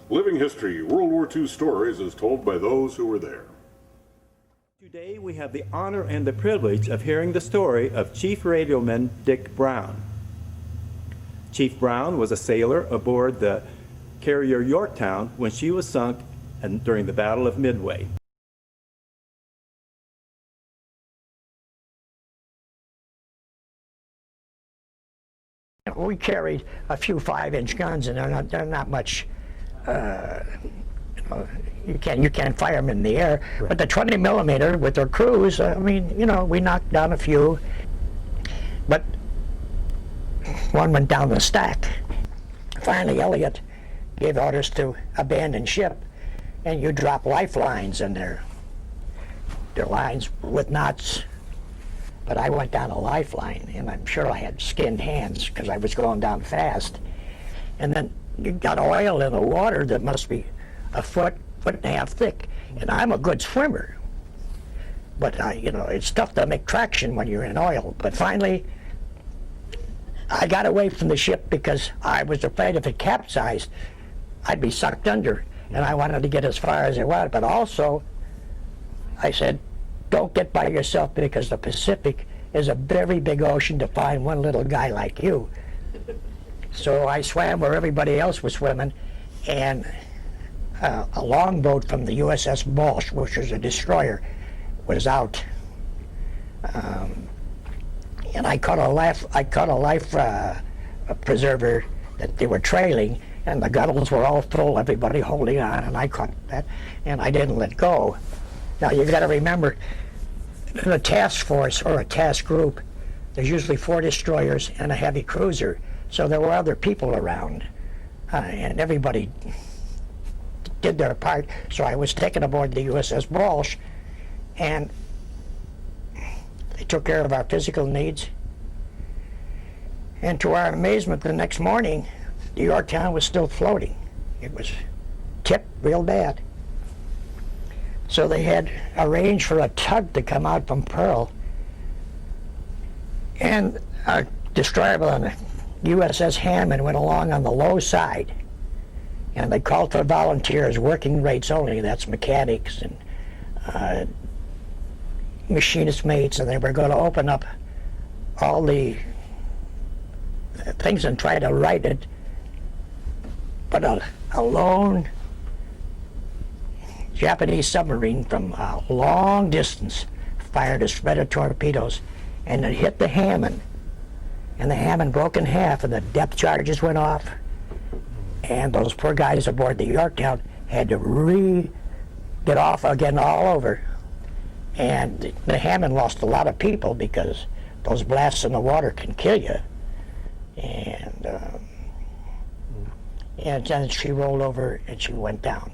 Living History, World War II stories as told by those who were there. Today we have the honor and the privilege of hearing the story of Chief Radioman Dick Brown. Chief Brown was a sailor aboard the carrier Yorktown when she was sunk during the Battle of Midway. We carried a few 5-inch guns, and they're not much. You can't fire them in the air. Right. But the 20 millimeter with their crews, we knocked down a few. But one went down the stack. Finally, Elliott gave orders to abandon ship, and you drop lifelines in there. They're lines with knots. But I went down a lifeline, and I'm sure I had skinned hands because I was going down fast. And then you got oil in the water that must be a foot and a half thick. And I'm a good swimmer. But, it's tough to make traction when you're in oil. But finally, I got away from the ship because I was afraid if it capsized, I'd be sucked under. And I wanted to get as far as I wanted. But also, I said, don't get by yourself because the Pacific is a very big ocean to find one little guy like you. So I swam where everybody else was swimming, and a longboat from the USS Balch, which was a destroyer, was out. And I caught a life preserver that they were trailing, and the gunnels were all full, everybody holding on, and I caught that, and I didn't let go. Now you've got to remember, in a task force or a task group, there's usually 4 destroyers and a heavy cruiser. So there were other people around, and everybody did their part. So I was taken aboard the USS Balch, and they took care of our physical needs. And to our amazement, the next morning, the Yorktown was still floating. It was tipped real bad. So they had arranged for a tug to come out from Pearl, and a destroyer on the USS Hammond went along on the low side, and they called for volunteers, working rates only. That's mechanics and machinist mates, and they were going to open up all the things and try to right it. But a lone Japanese submarine from a long distance fired a spread of torpedoes, and it hit the Hammond, and the Hammond broke in half, and the depth charges went off, and those poor guys aboard the Yorktown had to get off again all over. And the Hammond lost a lot of people because those blasts in the water can kill you. And then she rolled over and she went down.